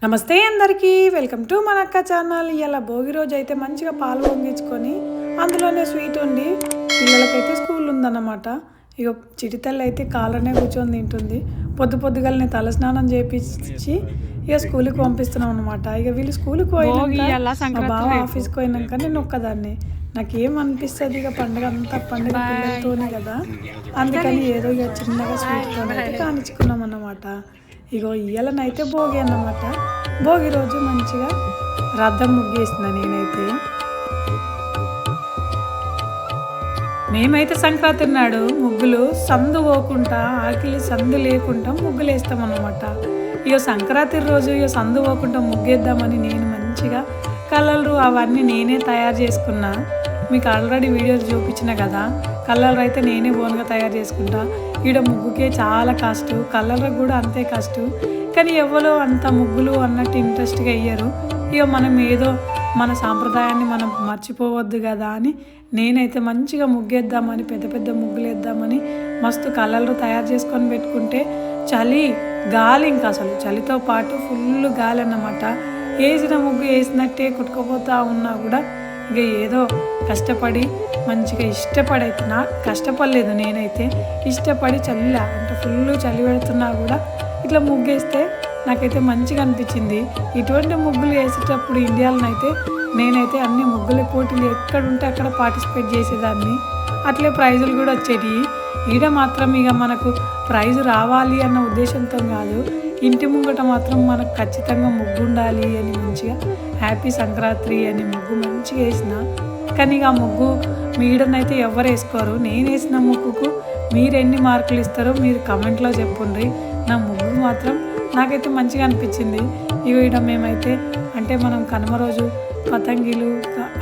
నమస్తే అందరికీ welcome to మన అక్క ఛానల్. ఇలా భోగి రోజు అయితే మంచిగా పాలు పొంగించుకొని అందులోనే స్వీట్ ఉండి పిల్లలకైతే స్కూల్ ఉందన్నమాట. ఇక చిటితల్లి అయితే కాళ్ళనే కూర్చొని తింటుంది. పొద్దుగాలనే తల స్నానం చేపించి ఇక స్కూల్కి పంపిస్తున్నాం అనమాట. ఇక వీళ్ళు స్కూల్కి పోయినాక బావ ఆఫీస్కి పోయినాక నేను ఒక్కదాన్ని నాకేమనిపిస్తుంది, ఇక పండుగ అంతా పండుగ పిల్లలతోనే కదా, అందుకని ఏదో ఇక చిన్నగా స్వీట్తో కానిచ్చుకున్నాం అన్నమాట. ఇగో ఇయ్యాలనైతే భోగి అన్నమాట. భోగి రోజు మంచిగా రథం ముగ్గేసిన నేనైతే. మేమైతే సంక్రాంతి నాడు ముగ్గులు సందు పోకుండా ఆకిలి సందు లేకుండా ముగ్గులు వేస్తాం అన్నమాట. ఇక సంక్రాంతి రోజు ఇక సందు పోకుండా ముగ్గేద్దామని నేను మంచిగా కలర్లు అవన్నీ నేనే తయారు చేసుకున్నా. మీకు ఆల్రెడీ వీడియోస్ చూపించిన కదా, కలర్ అయితే నేనే ఓన్గా తయారు చేసుకుంటా. ఈడ ముగ్గుకే చాలా కాస్ట్, కలర్లకు కూడా అంతే కాస్ట్. కానీ ఎవరో అంత ముగ్గులు అన్నట్టు ఇంట్రెస్ట్గా వేయరు. ఇక మనం ఏదో మన సాంప్రదాయాన్ని మనం మర్చిపోవద్దు కదా అని నేనైతే మంచిగా ముగ్గేద్దామని పెద్ద ముగ్గులు వేద్దామని మస్తు కలర్లు తయారు చేసుకొని పెట్టుకుంటే గాలి ఇంకా అసలు చలితో పాటు ఫుల్ గాలి అన్నమాట. వేసిన ముగ్గు వేసినట్టే కుట్టుకుపోతా ఉన్నా కూడా ఇక ఏదో కష్టపడి మంచిగా ఇష్టపడి అయితే కష్టపడలేదు, నేనైతే ఇష్టపడి అంటే ఫుల్ చలి పెడుతున్నా కూడా ఇట్లా ముగ్గేస్తే నాకైతే మంచిగా అనిపించింది. ఇటువంటి ముగ్గులు వేసేటప్పుడు ఇండియాలోనైతే నేనైతే అన్ని ముగ్గుల పోటీలు ఎక్కడుంటే అక్కడ పార్టిసిపేట్ చేసేదాన్ని. అట్లే ప్రైజులు కూడా వచ్చేటివి. ఈడ మాత్రం ఇక మనకు ప్రైజు రావాలి అన్న ఉద్దేశంతో కాదు, ఇంటి ముంగట మాత్రం మనకు ఖచ్చితంగా ముగ్గు ఉండాలి అని మంచిగా హ్యాపీ సంక్రాంతి అని ముగ్గు మంచిగా వేసిన. కానీ ఇక ఆ ముగ్గు మీడనైతే ఎవరు వేసుకోరు. నేను వేసిన ముగ్గుకు మీరు ఎన్ని మార్కులు ఇస్తారో మీరు కమెంట్లో చెప్పుండ్రి. నా ముగ్గు మాత్రం నాకైతే మంచిగా అనిపించింది. ఇక మేమైతే అంటే మనం కనుమ రోజు పతంగిలు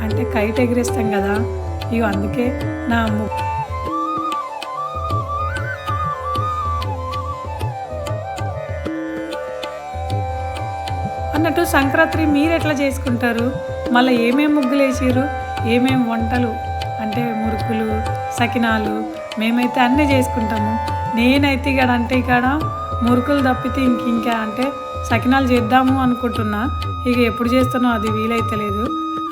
అంటే కైట్ ఎగిరేస్తాం కదా, ఇక అందుకే నా ముగ్గు అన్నట్టు. సంక్రాంతి మీరు ఎట్లా చేసుకుంటారు, మళ్ళీ ఏమేమి ముగ్గులు వేసారు, ఏమేమి వంటలు అంటే మురుకులు సకినాలు మేమైతే అన్నీ చేసుకుంటాము. నేనైతే ఇక్కడ మురుకులు తప్పితే ఇంకా అంటే సకినాలు చేద్దాము అనుకుంటున్నా. ఇక ఎప్పుడు చేస్తానో అది వీలైతే లేదు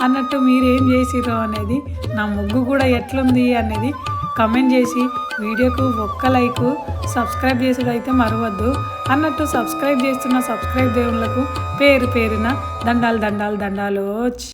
అన్నట్టు. మీరు ఏం చేసిర్రో అనేది, నా ముగ్గు కూడా ఎట్లుంది అనేది కమెంట్ చేసి వీడియోకు ఒక్క లైక్ సబ్స్క్రైబ్ చేసేది అయితే మరవద్దు అన్నట్టు. సబ్స్క్రైబ్ చేస్తున్న సబ్స్క్రైబ్ దేవుళ్ళకు పేరున దండాలు.